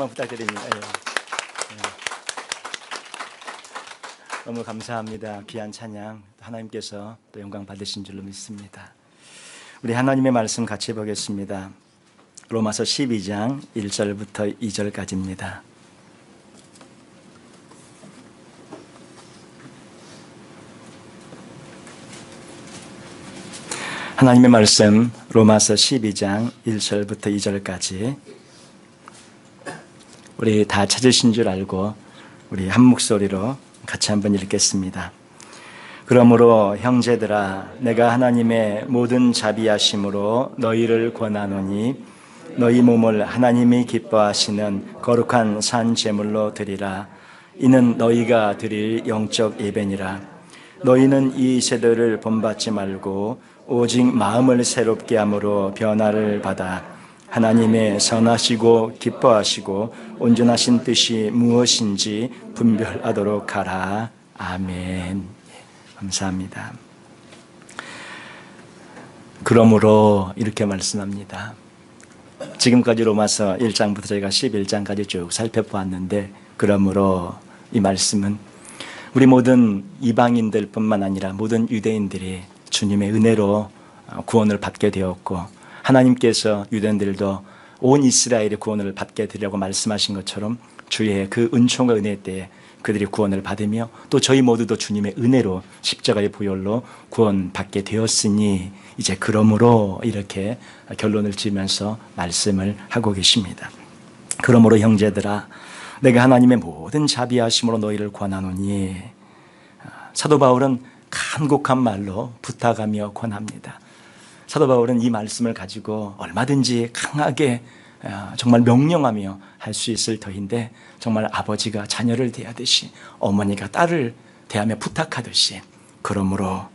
부탁드립니다. 예. 너무 감사합니다. 귀한 찬양 하나님께서 또 영광 받으신 줄로 믿습니다. 우리 하나님의 말씀 같이 보겠습니다. 로마서 12장 1절부터 2절까지입니다. 하나님의 말씀 로마서 12장 1절부터 2절까지 우리 다 찾으신 줄 알고 우리 한 목소리로 같이 한번 읽겠습니다. 그러므로 형제들아 내가 하나님의 모든 자비하심으로 너희를 권하노니 너희 몸을 하나님이 기뻐하시는 거룩한 산 제물로 드리라. 이는 너희가 드릴 영적 예배니라. 너희는 이 세대를 본받지 말고 오직 마음을 새롭게 함으로 변화를 받아 하나님의 선하시고 기뻐하시고 온전하신 뜻이 무엇인지 분별하도록 하라. 아멘. 감사합니다. 그러므로 이렇게 말씀합니다. 지금까지 로마서 1장부터 저희가 11장까지 쭉 살펴보았는데, 그러므로 이 말씀은 우리 모든 이방인들 뿐만 아니라 모든 유대인들이 주님의 은혜로 구원을 받게 되었고, 하나님께서 유대인들도 온 이스라엘의 구원을 받게 되리라고 말씀하신 것처럼 주의 그 은총과 은혜 때에 그들이 구원을 받으며 또 저희 모두도 주님의 은혜로 십자가의 보혈로 구원받게 되었으니 이제 그러므로 이렇게 결론을 지으면서 말씀을 하고 계십니다. 그러므로 형제들아 내가 하나님의 모든 자비하심으로 너희를 권하노니, 사도 바울은 간곡한 말로 부탁하며 권합니다. 사도 바울은 이 말씀을 가지고 얼마든지 강하게 정말 명령하며 할 수 있을 터인데, 정말 아버지가 자녀를 대하듯이 어머니가 딸을 대하며 부탁하듯이, 그러므로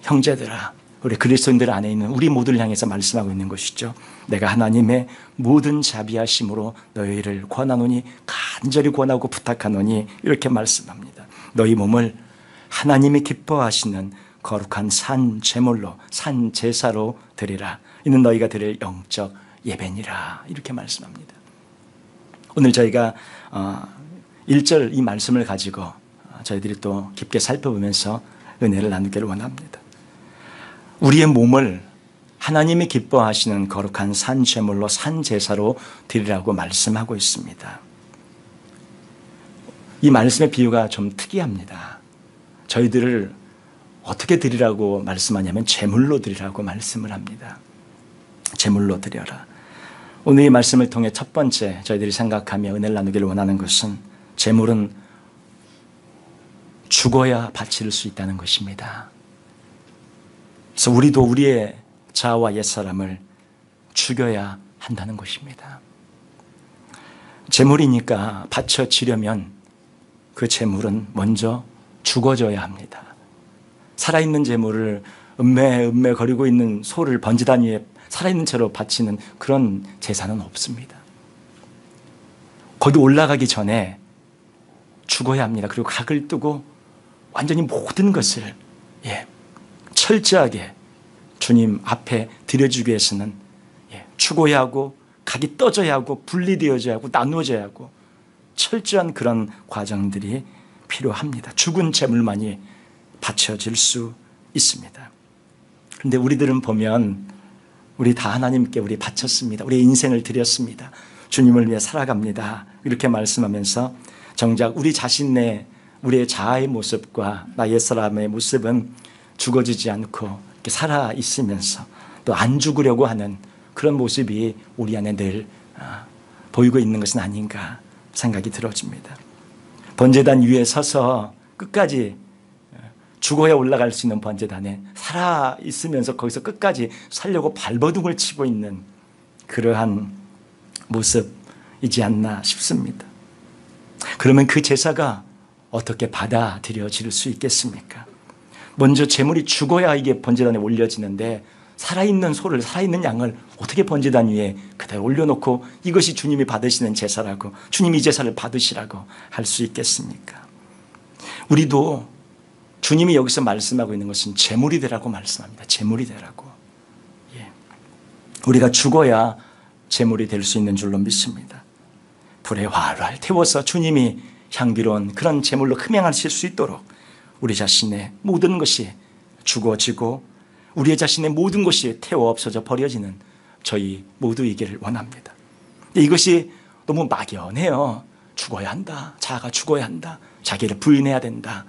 형제들아, 우리 그리스도인들 안에 있는 우리 모두를 향해서 말씀하고 있는 것이죠. 내가 하나님의 모든 자비하심으로 너희를 권하노니, 간절히 권하고 부탁하노니 이렇게 말씀합니다. 너희 몸을 하나님이 기뻐하시는 거룩한 산 제물로, 산 제사로 드리라. 이는 너희가 드릴 영적 예배니라. 이렇게 말씀합니다. 오늘 저희가 1절 이 말씀을 가지고 저희들이 또 깊게 살펴보면서 은혜를 나누기를 원합니다. 우리의 몸을 하나님이 기뻐하시는 거룩한 산 제물로, 산 제사로 드리라고 말씀하고 있습니다. 이 말씀의 비유가 좀 특이합니다. 저희들을 어떻게 드리라고 말씀하냐면 제물로 드리라고 말씀을 합니다. 제물로 드려라. 오늘 이 말씀을 통해 첫 번째 저희들이 생각하며 은혜를 나누기를 원하는 것은, 제물은 죽어야 바칠 수 있다는 것입니다. 그래서 우리도 우리의 자아와 옛사람을 죽여야 한다는 것입니다. 제물이니까 바쳐지려면 그 제물은 먼저 죽어져야 합니다. 살아있는 제물을 음매 거리고 있는 소를 번제단 위에 살아있는 채로 바치는 그런 제사는 없습니다. 거기 올라가기 전에 죽어야 합니다. 그리고 각을 뜨고 완전히 모든 것을 철저하게 주님 앞에 드려주기 위해서는 죽어야 하고, 각이 떠져야 하고, 분리되어져야 하고, 나누어져야 하고, 철저한 그런 과정들이 필요합니다. 죽은 제물만이 바쳐질 수 있습니다. 그런데 우리들은 보면 우리 다 하나님께 우리 바쳤습니다. 우리의 인생을 드렸습니다. 주님을 위해 살아갑니다. 이렇게 말씀하면서 정작 우리 자신의, 우리의 자아의 모습과 나 옛사람의 모습은 죽어지지 않고 이렇게 살아 있으면서 또 안 죽으려고 하는 그런 모습이 우리 안에 늘 보이고 있는 것은 아닌가 생각이 들어집니다. 번제단 위에 서서 끝까지 죽어야 올라갈 수 있는 번제단에 살아 있으면서 거기서 끝까지 살려고 발버둥을 치고 있는 그러한 모습이지 않나 싶습니다. 그러면 그 제사가 어떻게 받아들여질 수 있겠습니까? 먼저 제물이 죽어야 이게 번제단에 올려지는데, 살아있는 소를, 살아있는 양을 어떻게 번제단 위에 그대로 올려놓고 이것이 주님이 받으시는 제사라고, 주님이 이 제사를 받으시라고 할 수 있겠습니까? 우리도 주님이 여기서 말씀하고 있는 것은 제물이 되라고 말씀합니다. 제물이 되라고. 우리가 죽어야 제물이 될 수 있는 줄로 믿습니다. 불에 활활 태워서 주님이 향기로운 그런 제물로 흠양하실 수 있도록 우리 자신의 모든 것이 죽어지고 우리 자신의 모든 것이 태워 없어져 버려지는 저희 모두이기를 원합니다. 이것이 너무 막연해요. 죽어야 한다. 자아가 죽어야 한다. 자기를 부인해야 된다.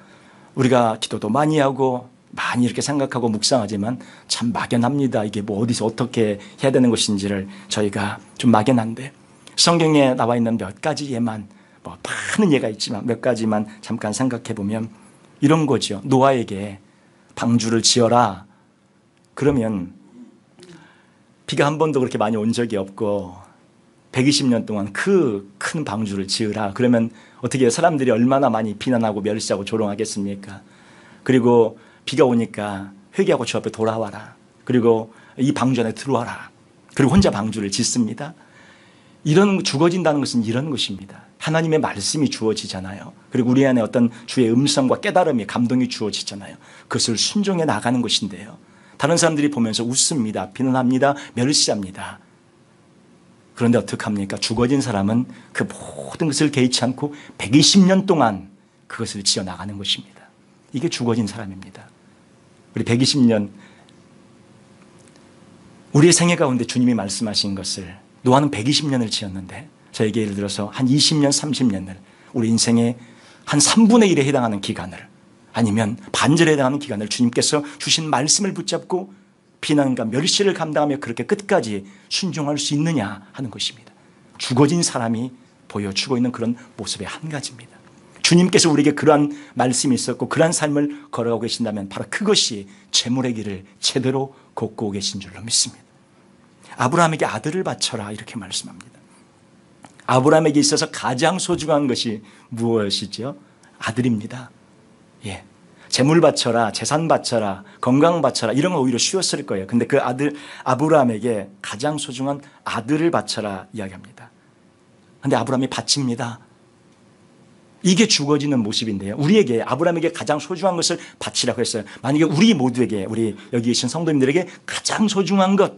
우리가 기도도 많이 하고 많이 이렇게 생각하고 묵상하지만 참 막연합니다. 이게 뭐 어디서 어떻게 해야 되는 것인지를 저희가 좀 막연한데 성경에 나와 있는 몇 가지 예만 뭐 많은 예가 있지만 몇 가지만 잠깐 생각해 보면 이런 거죠. 노아에게 방주를 지어라. 그러면 비가 한 번도 그렇게 많이 온 적이 없고 120년 동안 그 큰 방주를 지으라. 그러면 어떻게 해요? 사람들이 얼마나 많이 비난하고 멸시하고 조롱하겠습니까? 그리고 비가 오니까 회개하고 주 앞에 돌아와라. 그리고 이 방주 안에 들어와라. 그리고 혼자 방주를 짓습니다. 이런 죽어진다는 것은 이런 것입니다. 하나님의 말씀이 주어지잖아요. 그리고 우리 안에 어떤 주의 음성과 깨달음이 감동이 주어지잖아요. 그것을 순종해 나가는 것인데요. 다른 사람들이 보면서 웃습니다. 비난합니다. 멸시합니다. 그런데 어떡합니까? 죽어진 사람은 그 모든 것을 개의치 않고 120년 동안 그것을 지어나가는 것입니다. 이게 죽어진 사람입니다. 우리 120년 우리의 생애 가운데 주님이 말씀하신 것을 노아는 120년을 지었는데 저에게 예를 들어서 한 20년, 30년을 우리 인생의 한 3분의 1에 해당하는 기간을 아니면 반절에 해당하는 기간을 주님께서 주신 말씀을 붙잡고 비난과 멸시를 감당하며 그렇게 끝까지 순종할 수 있느냐 하는 것입니다. 죽어진 사람이 보여주고 있는 그런 모습의 한 가지입니다. 주님께서 우리에게 그러한 말씀이 있었고 그러한 삶을 걸어가고 계신다면 바로 그것이 재물의 길을 제대로 걷고 계신 줄로 믿습니다. 아브라함에게 아들을 바쳐라 이렇게 말씀합니다. 아브라함에게 있어서 가장 소중한 것이 무엇이죠? 아들입니다. 예. 재물 바쳐라, 재산 바쳐라, 건강 바쳐라 이런 건 오히려 쉬웠을 거예요. 근데 그 아들 아브라함에게 가장 소중한 아들을 바쳐라 이야기합니다. 근데 아브라함이 바칩니다. 이게 죽어지는 모습인데요. 우리에게 아브라함에게 가장 소중한 것을 바치라고 했어요. 만약에 우리 모두에게 우리 여기 계신 성도님들에게 가장 소중한 것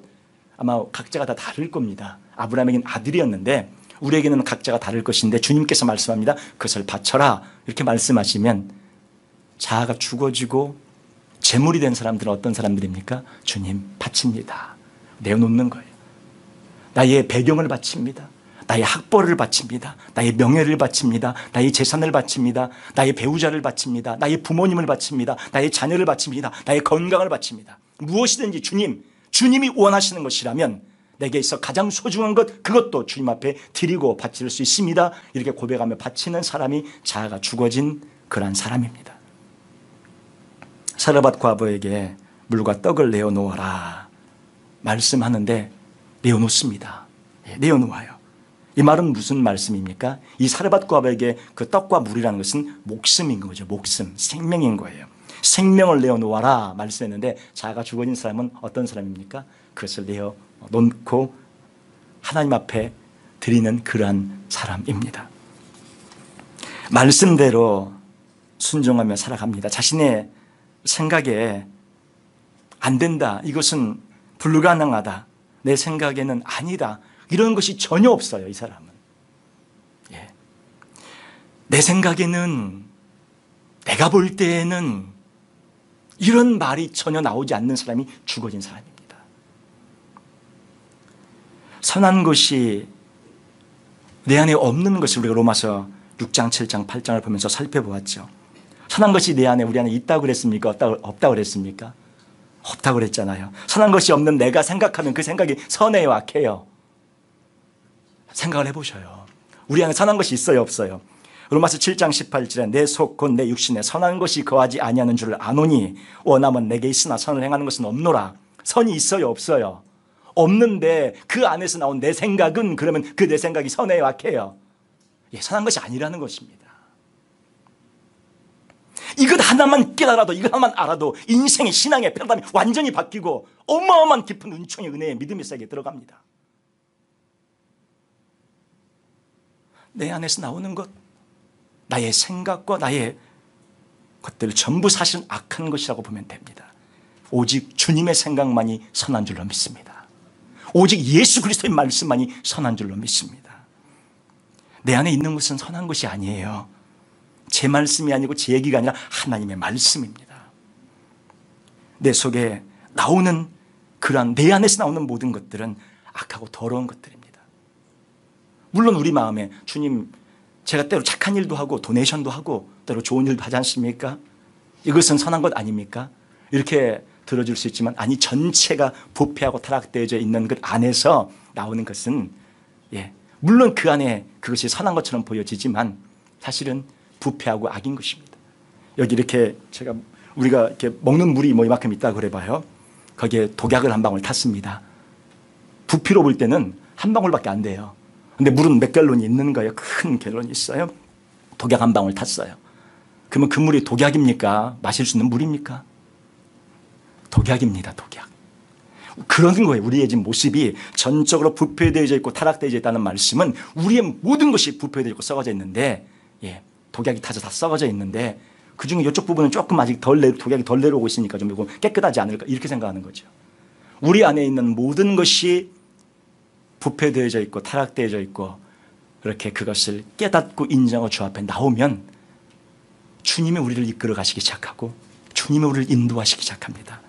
아마 각자가 다 다를 겁니다. 아브라함에게는 아들이었는데 우리에게는 각자가 다를 것인데 주님께서 말씀합니다. 그것을 바쳐라 이렇게 말씀하시면 자아가 죽어지고 재물이 된 사람들은 어떤 사람들입니까? 주님 바칩니다. 내어놓는 거예요. 나의 배경을 바칩니다. 나의 학벌을 바칩니다. 나의 명예를 바칩니다. 나의 재산을 바칩니다. 나의 배우자를 바칩니다. 나의 부모님을 바칩니다. 나의 자녀를 바칩니다. 나의 건강을 바칩니다. 무엇이든지 주님이 원하시는 것이라면 내게 있어 가장 소중한 것 그것도 주님 앞에 드리고 바칠 수 있습니다. 이렇게 고백하며 바치는 사람이 자아가 죽어진 그러한 사람입니다. 사르밧 과부에게 물과 떡을 내어놓아라 말씀하는데 내어놓습니다. 내어놓아요. 이 말은 무슨 말씀입니까? 이 사르밧 과부에게 그 떡과 물이라는 것은 목숨인 거죠. 목숨, 생명인 거예요. 생명을 내어놓아라 말씀했는데 자아가 죽어진 사람은 어떤 사람입니까? 그것을 내어놓고 하나님 앞에 드리는 그러한 사람입니다. 말씀대로 순종하며 살아갑니다. 자신의 생각에 안 된다. 이것은 불가능하다. 내 생각에는 아니다. 이런 것이 전혀 없어요. 이 사람은. 예. 내 생각에는 내가 볼 때에는 이런 말이 전혀 나오지 않는 사람이 죽어진 사람입니다. 선한 것이 내 안에 없는 것을 우리가 로마서 6장, 7장, 8장을 보면서 살펴보았죠. 선한 것이 내 안에 우리 안에 있다고 그랬습니까? 없다고 그랬습니까? 없다고 그랬잖아요. 선한 것이 없는 내가 생각하면 그 생각이 선해요, 악해요? 생각을 해보셔요. 우리 안에 선한 것이 있어요, 없어요? 로마서 7장 18절에 내 속 곧 내 육신에 선한 것이 거하지 아니하는 줄을 아노니 원함은 내게 있으나 선을 행하는 것은 없노라. 선이 있어요, 없어요? 없는데 그 안에서 나온 내 생각은 그러면 그 내 생각이 선해요, 악해요? 예, 선한 것이 아니라는 것입니다. 이것 하나만 깨달아도 이것 하나만 알아도 인생의 신앙의 패러다임이 완전히 바뀌고 어마어마한 깊은 은총의 은혜의 믿음의 세계에 들어갑니다. 내 안에서 나오는 것 나의 생각과 나의 것들 전부 사실은 악한 것이라고 보면 됩니다. 오직 주님의 생각만이 선한 줄로 믿습니다. 오직 예수 그리스도의 말씀만이 선한 줄로 믿습니다. 내 안에 있는 것은 선한 것이 아니에요. 제 말씀이 아니고 제 얘기가 아니라 하나님의 말씀입니다. 내 속에 나오는 그러한 내 안에서 나오는 모든 것들은 악하고 더러운 것들입니다. 물론 우리 마음에 주님, 제가 때로 착한 일도 하고 도네이션도 하고 때로 좋은 일도 하지 않습니까? 이것은 선한 것 아닙니까? 이렇게 들어줄 수 있지만, 아니, 전체가 부패하고 타락되어져 있는 것 안에서 나오는 것은, 물론 그 안에 그것이 선한 것처럼 보여지지만 사실은 부패하고 악인 것입니다. 여기 이렇게 우리가 이렇게 먹는 물이 뭐 이만큼 있다고 그래봐요. 거기에 독약을 한 방울 탔습니다. 부피로 볼 때는 한 방울밖에 안 돼요. 근데 물은 몇 갤론이 있는 거예요. 큰 갤론이 있어요. 독약 한 방울 탔어요. 그러면 그 물이 독약입니까? 마실 수 있는 물입니까? 독약입니다. 독약. 그런 거예요. 우리의 지금 모습이 전적으로 부패되어져 있고 타락되어져 있다는 말씀은 우리의 모든 것이 부패되어 있고 썩어져 있는데, 독약이 타서 다 썩어져 있는데 그중에 이쪽 부분은 조금 아직 독약이 덜 내려오고 있으니까 좀 이거 깨끗하지 않을까, 이렇게 생각하는 거죠. 우리 안에 있는 모든 것이 부패되어져 있고 타락되어져 있고, 그렇게 그것을 깨닫고 인정하고 주 앞에 나오면 주님이 우리를 이끌어 가시기 시작하고 주님이 우리를 인도하시기 시작합니다.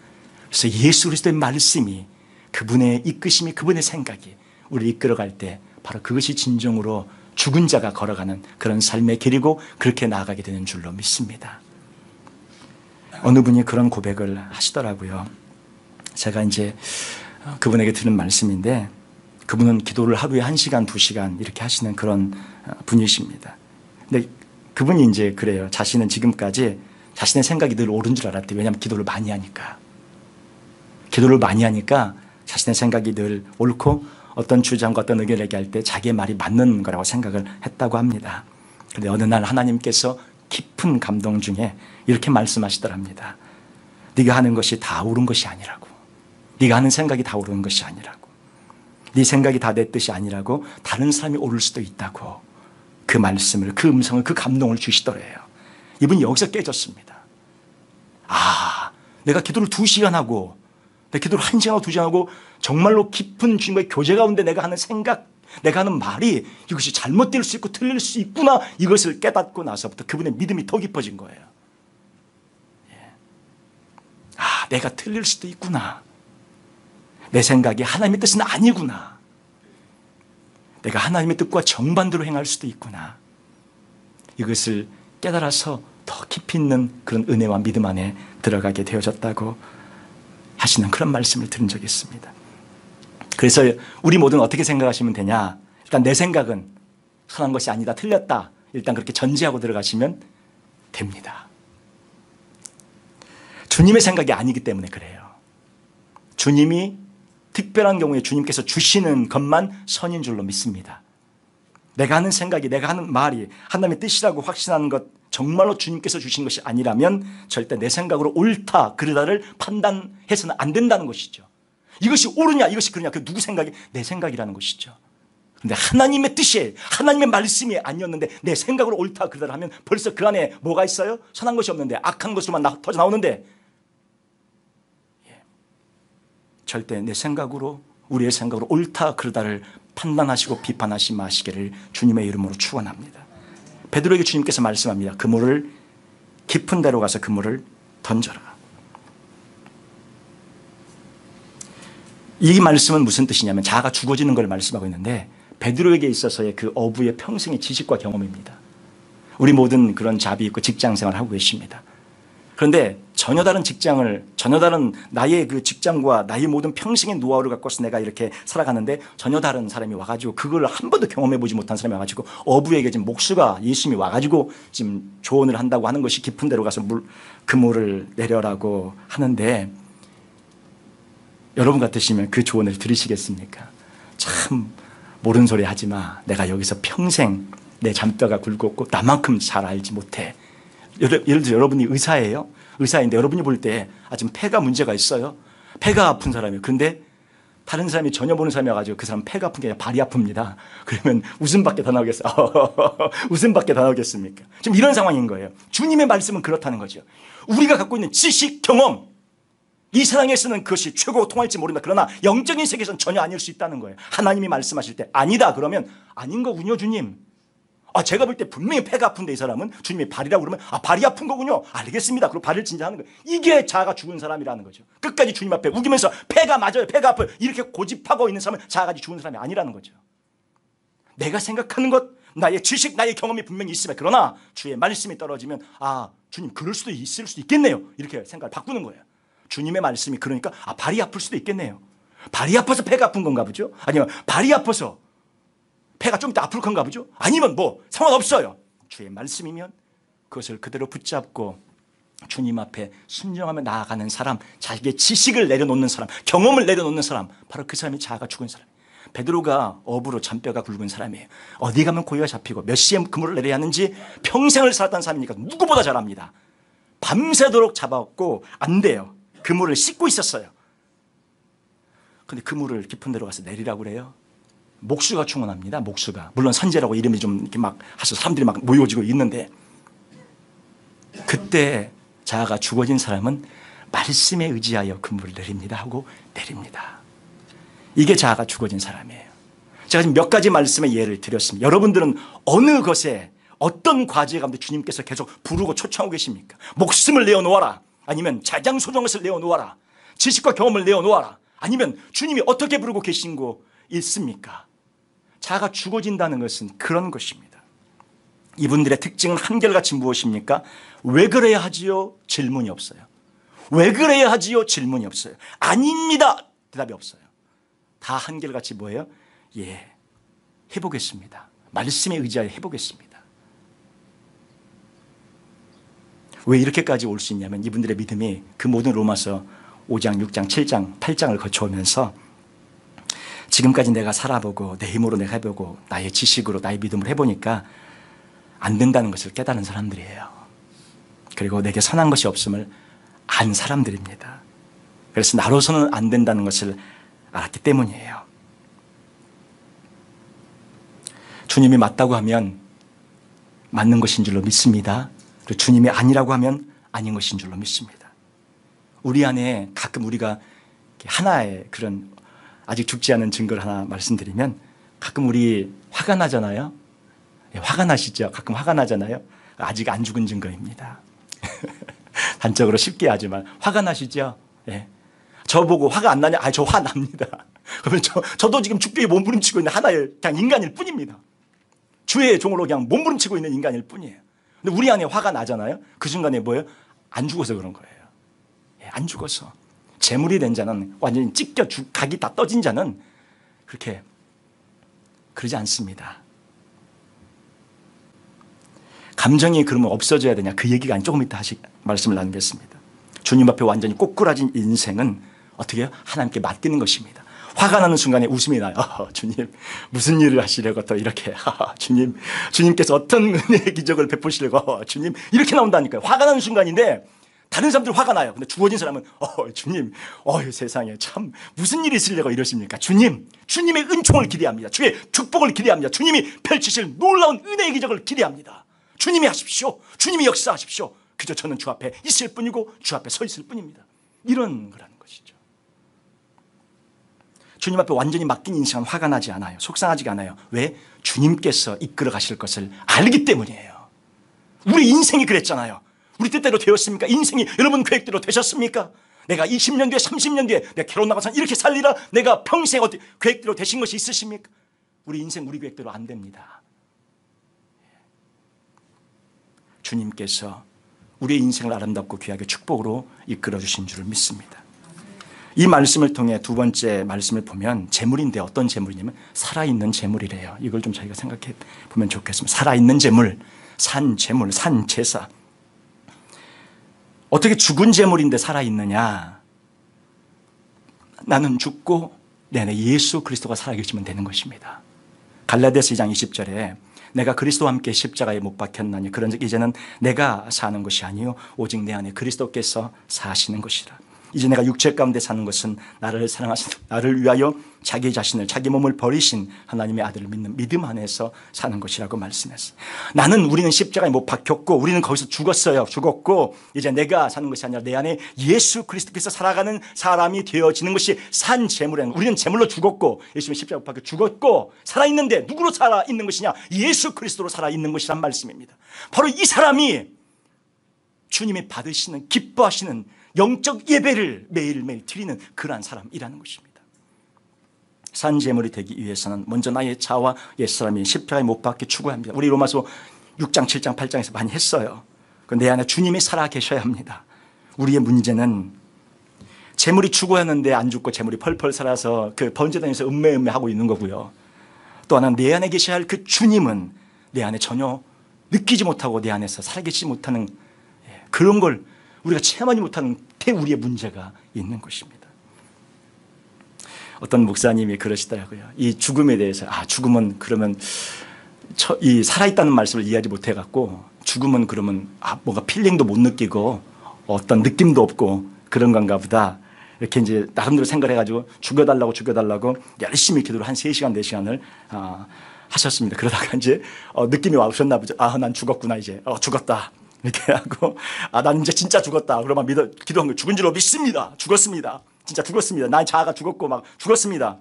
그래서 예수 그리스도의 말씀이, 그분의 이끄심이, 그분의 생각이 우리를 이끌어갈 때 바로 그것이 진정으로 죽은 자가 걸어가는 그런 삶의 길이고 그렇게 나아가게 되는 줄로 믿습니다. 어느 분이 그런 고백을 하시더라고요. 제가 이제 그분에게 들은 말씀인데, 그분은 기도를 하루에 1시간, 2시간 이렇게 하시는 그런 분이십니다. 근데 그분이 이제 그래요. 자신은 지금까지 자신의 생각이 늘 옳은 줄 알았대요. 왜냐하면 기도를 많이 하니까. 기도를 많이 하니까 자신의 생각이 늘 옳고 어떤 주장과 어떤 의견을 얘기할 때 자기의 말이 맞는 거라고 생각을 했다고 합니다. 그런데 어느 날 하나님께서 깊은 감동 중에 이렇게 말씀하시더랍니다. 네가 하는 것이 다 옳은 것이 아니라고. 네가 하는 생각이 다 옳은 것이 아니라고. 네 생각이 다 내 뜻이 아니라고. 다른 사람이 옳을 수도 있다고. 그 말씀을, 그 음성을, 그 감동을 주시더래요. 이분이 여기서 깨졌습니다. 아, 내가 기도를 2시간 하고, 내 기도를 1시간, 2시간 하고 정말로 깊은 주님과의 교제 가운데 내가 하는 생각, 내가 하는 말이 이것이 잘못될 수 있고 틀릴 수 있구나, 이것을 깨닫고 나서부터 그분의 믿음이 더 깊어진 거예요. 아, 내가 틀릴 수도 있구나. 내 생각이 하나님의 뜻은 아니구나. 내가 하나님의 뜻과 정반대로 행할 수도 있구나. 이것을 깨달아서 더 깊이 있는 그런 은혜와 믿음 안에 들어가게 되어졌다고 하시는 그런 말씀을 들은 적이 있습니다. 그래서 우리 모두는 어떻게 생각하시면 되냐? 일단 내 생각은 선한 것이 아니다, 틀렸다, 일단 그렇게 전제하고 들어가시면 됩니다. 주님의 생각이 아니기 때문에 그래요. 주님이 특별한 경우에 주님께서 주시는 것만 선인 줄로 믿습니다. 내가 하는 생각이, 내가 하는 말이 하나님의 뜻이라고 확신하는 것, 정말로 주님께서 주신 것이 아니라면 절대 내 생각으로 옳다, 그르다를 판단해서는 안 된다는 것이죠. 이것이 옳으냐, 이것이 그러냐, 그 누구 생각이? 내 생각이라는 것이죠. 그런데 하나님의 뜻이, 하나님의 말씀이 아니었는데 내 생각으로 옳다, 그르다를 하면 벌써 그 안에 뭐가 있어요? 선한 것이 없는데 악한 것으로만 터져 나오는데, 절대 내 생각으로, 우리의 생각으로 옳다, 그르다를 판단하시고 비판하시 마시기를 주님의 이름으로 축원합니다. 베드로에게 주님께서 말씀합니다. 그물을, 깊은 데로 가서 그물을 던져라. 이 말씀은 무슨 뜻이냐면 자아가 죽어지는 걸 말씀하고 있는데, 베드로에게 있어서의 그 어부의 평생의 지식과 경험입니다. 우리 모든 그런 잡이 있고 직장 생활을 하고 계십니다. 그런데 전혀 다른 직장을, 전혀 다른 나의 그 직장과 나의 모든 평생의 노하우를 갖고서 내가 이렇게 살아가는데, 전혀 다른 사람이 와가지고 그걸 한 번도 경험해보지 못한 사람이 와가지고 어부에게 지금 목수가, 예수님이 와가지고 지금 조언을 한다고 하는 것이 깊은 데로 가서 그물을 내려라고 하는데, 여러분 같으시면 그 조언을 들으시겠습니까? 참 모르는 소리 하지 마. 내가 여기서 평생 내 잔뼈가 굵었고 나만큼 잘 알지 못해. 예를 들어 여러분이 의사예요. 의사인데 여러분이 볼 때 지금 폐가 문제가 있어요. 폐가 아픈 사람이에요. 그런데 다른 사람이 전혀 모르는 사람이 와가지고 그 사람 폐가 아픈 게 아니라 발이 아픕니다. 그러면 웃음밖에 더 나오겠어요? 웃음밖에 더 나오겠습니까? 지금 이런 상황인 거예요. 주님의 말씀은 그렇다는 거죠. 우리가 갖고 있는 지식, 경험, 이 세상에서는 그것이 최고로 통할지 모른다. 그러나 영적인 세계에서는 전혀 아닐 수 있다는 거예요. 하나님이 말씀하실 때 아니다 그러면 아닌 거군요, 주님. 제가 볼 때 분명히 배가 아픈데 이 사람은 주님이 발이라고 그러면 발이 아픈 거군요. 알겠습니다. 그리고 발을 진정하는 거예요. 이게 자아가 죽은 사람이라는 거죠. 끝까지 주님 앞에 우기면서 배가 맞아요. 배가 아파요. 이렇게 고집하고 있는 사람은 자아가 죽은 사람이 아니라는 거죠. 내가 생각하는 것, 나의 지식, 나의 경험이 분명히 있으면, 그러나 주의 말씀이 떨어지면 주님 그럴 수도 있을 수도 있겠네요. 이렇게 생각을 바꾸는 거예요. 주님의 말씀이 그러니까 발이 아플 수도 있겠네요. 발이 아파서 배가 아픈 건가 보죠. 아니면 발이 아파서 배가 좀 이따 아플 건가 보죠. 아니면 상관없어요. 주의 말씀이면 그것을 그대로 붙잡고 주님 앞에 순종하며 나아가는 사람, 자기의 지식을 내려놓는 사람, 경험을 내려놓는 사람, 바로 그 사람이 자아가 죽은 사람. 베드로가 어부로 잔뼈가 굵은 사람이에요. 어디 가면 고기가 잡히고 몇 시에 그물을 내려야 하는지 평생을 살았던 사람이니까 누구보다 잘 압니다. 밤새도록 잡아왔고 안 돼요. 그물을 씻고 있었어요. 근데 그물을 깊은 데로 가서 내리라고 그래요. 목수가 충원합니다. 목수가. 물론 선제라고 이름이 좀 이렇게 막 해서 사람들이 막 모여지고 있는데, 그때 자아가 죽어진 사람은 말씀에 의지하여 그물을 내립니다 하고 내립니다. 이게 자아가 죽어진 사람이에요. 제가 지금 몇 가지 말씀의 예를 드렸습니다. 여러분들은 어느 것에, 어떤 과제 가운데 주님께서 계속 부르고 초청하고 계십니까? 목숨을 내어놓아라. 아니면 자장소정 것을 내어놓아라. 지식과 경험을 내어놓아라. 아니면 주님이 어떻게 부르고 계신 거 있습니까? 자아가 죽어진다는 것은 그런 것입니다. 이분들의 특징은 한결같이 무엇입니까? 왜 그래야 하지요? 질문이 없어요. 왜 그래야 하지요? 질문이 없어요. 아닙니다. 대답이 없어요. 다 한결같이 뭐예요? 해보겠습니다. 말씀에 의지하여 해보겠습니다. 왜 이렇게까지 올 수 있냐면 이분들의 믿음이 그 모든 로마서 5장, 6장, 7장, 8장을 거쳐오면서 지금까지 내가 살아보고 내 힘으로 내가 해보고 나의 지식으로 나의 믿음으로 해보니까 안 된다는 것을 깨달은 사람들이에요. 그리고 내게 선한 것이 없음을 안 사람들입니다. 그래서 나로서는 안 된다는 것을 알았기 때문이에요. 주님이 맞다고 하면 맞는 것인 줄로 믿습니다. 그리고 주님이 아니라고 하면 아닌 것인 줄로 믿습니다. 우리 안에 가끔 우리가 하나의 그런 아직 죽지 않은 증거를 하나 말씀드리면, 가끔 우리 화가 나잖아요. 화가 나시죠? 가끔 화가 나잖아요. 아직 안 죽은 증거입니다. 단적으로 쉽게 하지만 화가 나시죠? 저보고 화가 안 나냐? 저 화 납니다. 그러면 저도 지금 죽기에 몸부림치고 있는 하나의 그냥 인간일 뿐입니다. 주의 종으로 그냥 몸부림치고 있는 인간일 뿐이에요. 근데 우리 안에 화가 나잖아요. 그 순간에 뭐예요? 안 죽어서 그런 거예요. 안 죽어서. 재물이 된 자는, 완전히 찢겨 각이 다 떠진 자는 그렇게 그러지 않습니다. 감정이 그러면 없어져야 되냐? 그 얘기가 아니, 조금 이따 말씀을 나누겠습니다. 주님 앞에 완전히 꼬꾸라진 인생은 어떻게 해요? 하나님께 맡기는 것입니다. 화가 나는 순간에 웃음이 나요. 주님, 무슨 일을 하시려고 또 이렇게. 주님께서 어떤 은혜의 기적을 베푸시려고. 주님, 이렇게 나온다니까요. 화가 나는 순간인데 다른 사람들 화가 나요. 근데 죽어진 사람은 주님, 세상에 참 무슨 일이 있으려고 이러십니까? 주님의 은총을 기대합니다. 주의 축복을 기대합니다. 주님이 펼치실 놀라운 은혜의 기적을 기대합니다. 주님이 하십시오. 주님이 역사하십시오. 그저 저는 주 앞에 있을 뿐이고 주 앞에 서 있을 뿐입니다. 이런 거라는 것이죠. 주님 앞에 완전히 맡긴 인생은 화가 나지 않아요. 속상하지 않아요. 왜? 주님께서 이끌어 가실 것을 알기 때문이에요. 우리 인생이 그랬잖아요. 우리 뜻대로 되었습니까? 인생이 여러분 계획대로 되셨습니까? 내가 20년 뒤에 30년 뒤에 내가 결혼 나가서 이렇게 살리라, 내가 평생 어떻게 계획대로 되신 것이 있으십니까? 우리 인생 우리 계획대로 안 됩니다. 주님께서 우리의 인생을 아름답고 귀하게 축복으로 이끌어 주신 줄을 믿습니다. 이 말씀을 통해 두 번째 말씀을 보면 재물인데 어떤 재물이냐면 살아있는 재물이래요. 이걸 좀 저희가 생각해 보면 좋겠습니다. 살아있는 재물, 산 재물, 산 제사. 어떻게 죽은 재물인데 살아있느냐? 나는 죽고 내 안에 예수 그리스도가 살아계시면 되는 것입니다. 갈라디아서 2장 20절에 내가 그리스도와 함께 십자가에 못 박혔나니 그런즉 이제는 내가 사는 것이 아니요 오직 내 안에 그리스도께서 사시는 것이라. 이제 내가 육체 가운데 사는 것은 나를 사랑하신, 나를 위하여 자기 자신을, 자기 몸을 버리신 하나님의 아들을 믿는 믿음 안에서 사는 것이라고 말씀했어요. 우리는 십자가에 못 박혔고 우리는 거기서 죽었고 이제 내가 사는 것이 아니라 내 안에 예수 그리스도께서 살아가는 사람이 되어지는 것이 산 재물에는, 우리는 재물로 죽었고 예수님은 십자가에 못 박혀 죽었고 살아있는데 누구로 살아있는 것이냐? 예수 그리스도로 살아있는 것이란 말씀입니다. 바로 이 사람이 주님이 받으시는, 기뻐하시는 영적 예배를 매일매일 드리는 그러한 사람이라는 것입니다. 산 제물이 되기 위해서는 먼저 나의 자와 옛사람이 십자가에 못 박혀 죽어야 합니다. 우리 로마서 6장, 7장, 8장에서 많이 했어요. 내 안에 주님이 살아 계셔야 합니다. 우리의 문제는 제물이 죽어야 하는데 안 죽고 제물이 펄펄 살아서 그 번제단에서 음매하고 있는 거고요. 또 하나는 내 안에 계셔야 할 그 주님은 내 안에 전혀 느끼지 못하고 내 안에서 살아계시지 못하는 그런 걸 우리가 체험하지 못하는 우리의 문제가 있는 것입니다. 어떤 목사님이 그러시더라고요. 이 죽음에 대해서 죽음은 그러면 이 살아있다는 말씀을 이해하지 못해갖고 죽음은 그러면 뭔가 필링도 못 느끼고 어떤 느낌도 없고 그런 건가 보다 이렇게 이제 나름대로 생각을 해가지고 죽여달라고 열심히 기도를 한 3시간 4시간을 하셨습니다. 그러다가 이제 느낌이 오셨나 보죠. 난 죽었구나 이제 죽었다 이렇게 하고 난 이제 진짜 죽었다. 그러면 기도한 거예요. 죽은 줄로 믿습니다. 죽었습니다. 진짜 죽었습니다. 나의 자아가 죽었고 막 죽었습니다.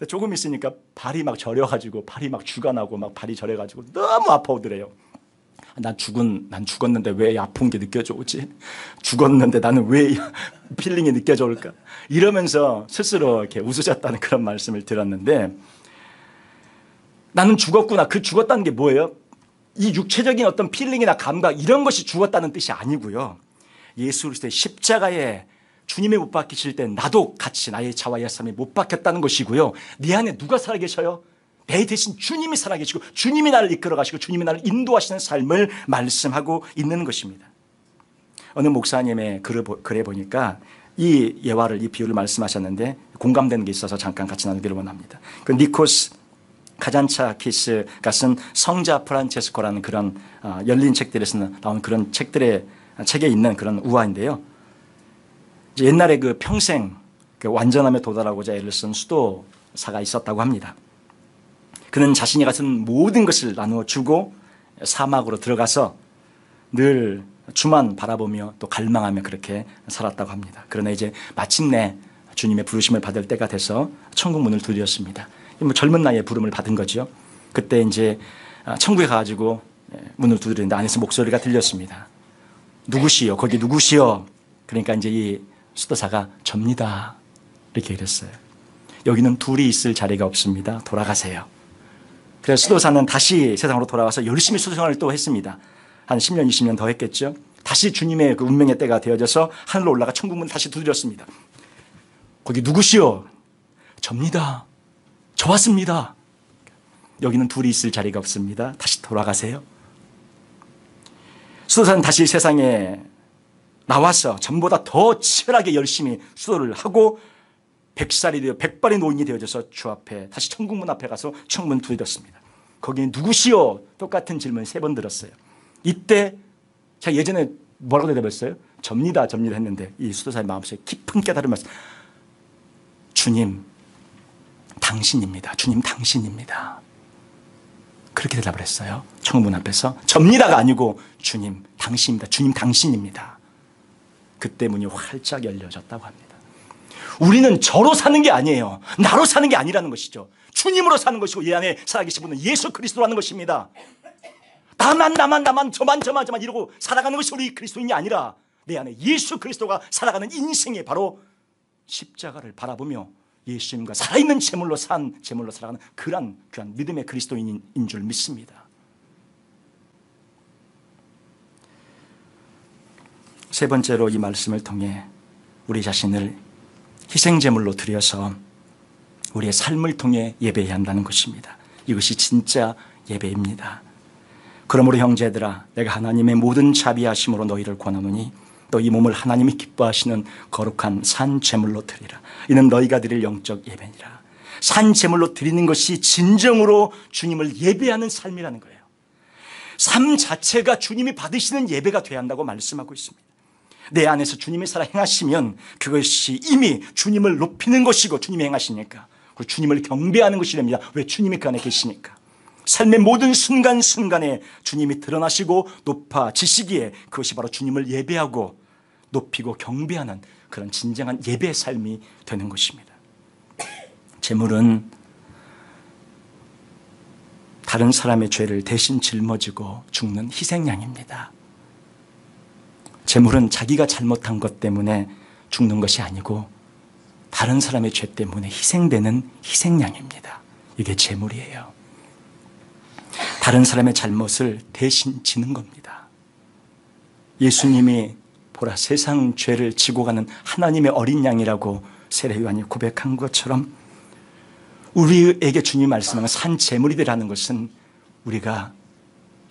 조금 있으니까 발이 막 저려가지고 발이 막 쥐가 나고 막 발이 저려가지고 너무 아파오더래요. 난 죽었는데 왜 아픈 게 느껴져 오지? 죽었는데 나는 왜 필링이 느껴져 올까? 이러면서 스스로 이렇게 웃으셨다는 그런 말씀을 들었는데, 나는 죽었구나. 그 죽었다는 게 뭐예요? 이 육체적인 어떤 필링이나 감각 이런 것이 죽었다는 뜻이 아니고요. 예수 그리스도의 십자가에 주님의 못 박히실 때 나도 같이 나의 자와 옛사람이 못 박혔다는 것이고요. 내 안에 누가 살아계셔요? 내 대신 주님이 살아계시고 주님이 나를 이끌어가시고 주님이 나를 인도하시는 삶을 말씀하고 있는 것입니다. 어느 목사님의 글에 보니까 이 예화를, 이 비유를 말씀하셨는데 공감되는 게 있어서 잠깐 같이 나누기를 원합니다. 그 니코스 카잔차키스가 쓴 성자 프란체스코라는 그런 열린 책들에서 나온 그런 책에 있는 그런 우화인데요. 옛날에 그 평생 완전함에 도달하고자 애를 쓴 수도사가 있었다고 합니다. 그는 자신이 가진 모든 것을 나누어 주고 사막으로 들어가서 늘 주만 바라보며 또 갈망하며 그렇게 살았다고 합니다. 그러나 이제 마침내 주님의 부르심을 받을 때가 돼서 천국 문을 두드렸습니다. 젊은 나이에 부름을 받은 거죠. 그때 이제 천국에 가가지고 문을 두드리는데 안에서 목소리가 들렸습니다. 누구시여? 거기 누구시여? 그러니까 이제 이 수도사가 접니다. 이렇게 그랬어요. 여기는 둘이 있을 자리가 없습니다. 돌아가세요. 그래서 수도사는 다시 세상으로 돌아와서 열심히 수도생활을 또 했습니다. 한 10년, 20년 더 했겠죠. 다시 주님의 그 운명의 때가 되어져서 하늘로 올라가 천국문 다시 두드렸습니다. 거기 누구시여? 접니다. 저 왔습니다. 여기는 둘이 있을 자리가 없습니다. 다시 돌아가세요. 수도사는 다시 세상에 나와서 전보다 더 치열하게 열심히 수도를 하고 100살이 되어 100발의 노인이 되어져서 주 앞에 다시 천국문 앞에 가서 천국문 두드렸습니다. 거기는 누구시여? 똑같은 질문 3번 들었어요. 이때 제가 예전에 뭐라고 대답했어요? 접니다 했는데 이 수도사의 마음속에 깊은 깨달음을 주님 당신입니다. 주님 당신입니다. 그렇게 대답을 했어요. 천국문 앞에서 접니다가 아니고 주님 당신입니다. 주님 당신입니다. 그때 문이 활짝 열려졌다고 합니다. 우리는 저로 사는 게 아니에요. 나로 사는 게 아니라는 것이죠. 주님으로 사는 것이고 이 안에 살아계신 분은 예수 그리스도라는 것입니다. 나만 저만 이러고 살아가는 것이 우리 그리스도인이 아니라 내 안에 예수 그리스도가 살아가는 인생이 바로 십자가를 바라보며 예수님과 살아있는 제물로 살아가는 그러한 귀한 믿음의 그리스도인인 줄 믿습니다. 세 번째로 이 말씀을 통해 우리 자신을 희생제물로 드려서 우리의 삶을 통해 예배해야 한다는 것입니다. 이것이 진짜 예배입니다. 그러므로 형제들아 내가 하나님의 모든 자비하심으로 너희를 권하노니 너희 몸을 하나님이 기뻐하시는 거룩한 산 제물로 드리라. 이는 너희가 드릴 영적 예배니라. 산 제물로 드리는 것이 진정으로 주님을 예배하는 삶이라는 거예요. 삶 자체가 주님이 받으시는 예배가 돼야 한다고 말씀하고 있습니다. 내 안에서 주님의 살아 행하시면 그것이 이미 주님을 높이는 것이고 주님이 행하시니까 주님을 경배하는 것이 됩니다. 왜? 주님이 그 안에 계시니까. 삶의 모든 순간순간에 주님이 드러나시고 높아지시기에 그것이 바로 주님을 예배하고 높이고 경배하는 그런 진정한 예배의 삶이 되는 것입니다. 재물은 다른 사람의 죄를 대신 짊어지고 죽는 희생양입니다. 재물은 자기가 잘못한 것 때문에 죽는 것이 아니고 다른 사람의 죄 때문에 희생되는 희생양입니다. 이게 재물이에요. 다른 사람의 잘못을 대신 지는 겁니다. 예수님이 보라 세상 죄를 지고 가는 하나님의 어린 양이라고 세례요한이 고백한 것처럼 우리에게 주님이 말씀하는 산 제물이 되라는 것은 우리가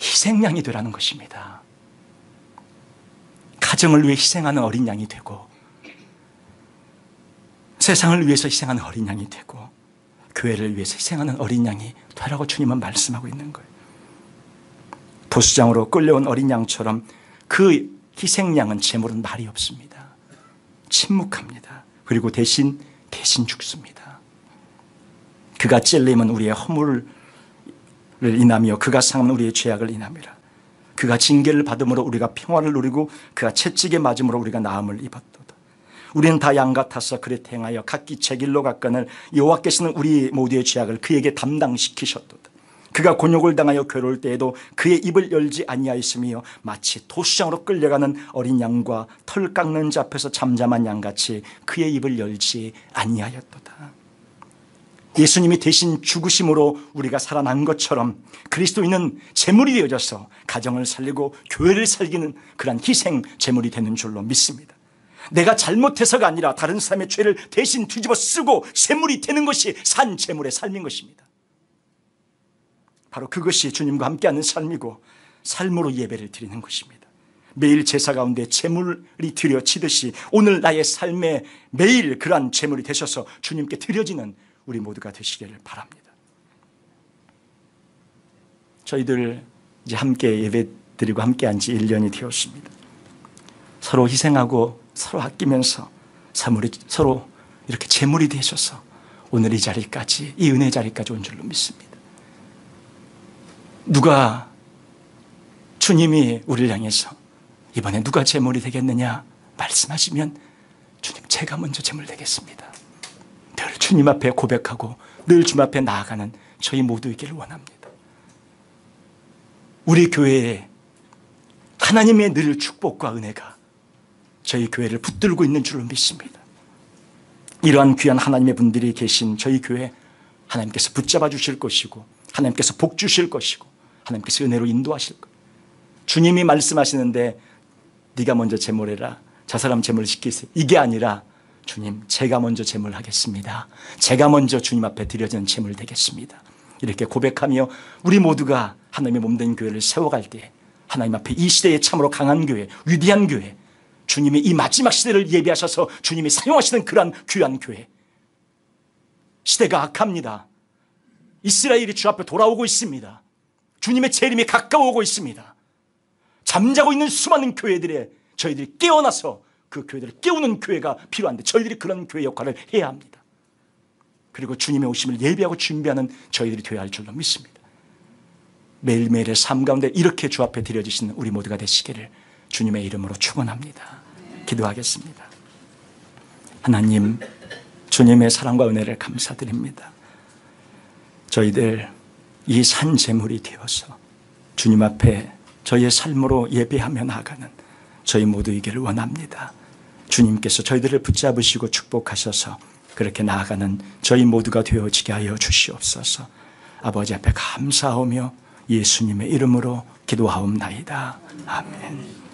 희생양이 되라는 것입니다. 가정을 위해 희생하는 어린 양이 되고 세상을 위해서 희생하는 어린 양이 되고 교회를 위해서 희생하는 어린 양이 되라고 주님은 말씀하고 있는 거예요. 도수장으로 끌려온 어린 양처럼 그 희생양은 제물은 말이 없습니다. 침묵합니다. 그리고 대신 죽습니다. 그가 찔림은 우리의 허물을 인하며 그가 상함은 우리의 죄악을 인함이라. 그가 징계를 받음으로 우리가 평화를 누리고 그가 채찍에 맞음으로 우리가 나음을 입었도다. 우리는 다 양 같아서 그릇 행하여 각기 제 길로 갔거늘 여호와께서는 우리 모두의 죄악을 그에게 담당시키셨도다. 그가 곤욕을 당하여 괴로울 때에도 그의 입을 열지 아니하였으며 마치 도수장으로 끌려가는 어린 양과 털 깎는 자 앞에서 잠잠한 양같이 그의 입을 열지 아니하였도다. 예수님이 대신 죽으심으로 우리가 살아난 것처럼 그리스도인은 제물이 되어져서 가정을 살리고 교회를 살리는 그런 희생 제물이 되는 줄로 믿습니다. 내가 잘못해서가 아니라 다른 사람의 죄를 대신 뒤집어 쓰고 제물이 되는 것이 산 제물의 삶인 것입니다. 바로 그것이 주님과 함께하는 삶이고 삶으로 예배를 드리는 것입니다. 매일 제사 가운데 제물이 드려지듯이 오늘 나의 삶에 매일 그러한 제물이 되셔서 주님께 드려지는 우리 모두가 되시기를 바랍니다. 저희들 이제 함께 예배 드리고 함께한 지 1년이 되었습니다. 서로 희생하고 서로 아끼면서 서로 이렇게 제물이 되셔서 오늘 이 자리까지, 이 은혜 자리까지 온 줄로 믿습니다. 누가 주님이 우리를 향해서 이번에 누가 제물이 되겠느냐 말씀하시면 주님 제가 먼저 제물 되겠습니다. 늘 주님 앞에 고백하고 늘 주님 앞에 나아가는 저희 모두이기를 원합니다. 우리 교회에 하나님의 늘 축복과 은혜가 저희 교회를 붙들고 있는 줄로 믿습니다. 이러한 귀한 하나님의 분들이 계신 저희 교회 하나님께서 붙잡아 주실 것이고 하나님께서 복 주실 것이고 하나님께서 은혜로 인도하실 거예요. 주님이 말씀하시는데 네가 먼저 제물해라, 저 사람 제물 시키세요, 이게 아니라 주님 제가 먼저 제물하겠습니다. 제가 먼저 주님 앞에 드려진 제물 되겠습니다. 이렇게 고백하며 우리 모두가 하나님의 몸된 교회를 세워갈 때 하나님 앞에 이 시대에 참으로 강한 교회, 위대한 교회, 주님이 이 마지막 시대를 예비하셔서 주님이 사용하시는 그러한 귀한 교회. 시대가 악합니다. 이스라엘이 주 앞에 돌아오고 있습니다. 주님의 재림이 가까워오고 있습니다. 잠자고 있는 수많은 교회들에 저희들이 깨어나서 그 교회들을 깨우는 교회가 필요한데 저희들이 그런 교회 역할을 해야 합니다. 그리고 주님의 오심을 예비하고 준비하는 저희들이 되어야 할 줄로 믿습니다. 매일매일의 삶 가운데 이렇게 주 앞에 드려지시는 우리 모두가 되시기를 주님의 이름으로 축원합니다. 기도하겠습니다. 하나님, 주님의 사랑과 은혜를 감사드립니다. 저희들 이 산 제물이 되어서 주님 앞에 저희의 삶으로 예배하며 나아가는 저희 모두이기를 원합니다. 주님께서 저희들을 붙잡으시고 축복하셔서 그렇게 나아가는 저희 모두가 되어지게 하여 주시옵소서. 아버지 앞에 감사하며 예수님의 이름으로 기도하옵나이다. 아멘.